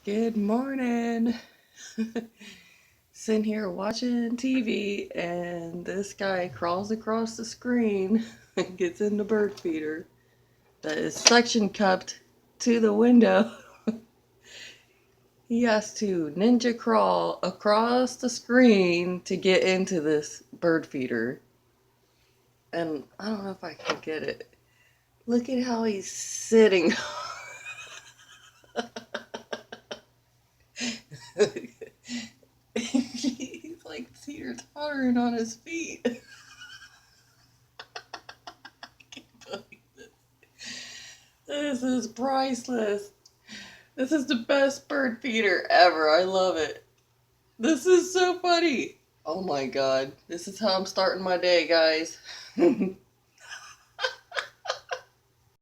Good morning. Sitting here watching TV, and this guy crawls across the screen and gets in the bird feeder that is suction cupped to the window. He has to ninja crawl across the screen to get into this bird feeder. And I don't know if I can get it. Look at how he's sitting. He's like teeter tottering on his feet. This is priceless. This is the best bird feeder ever. I love it. This is so funny. Oh my god. This is how I'm starting my day, guys.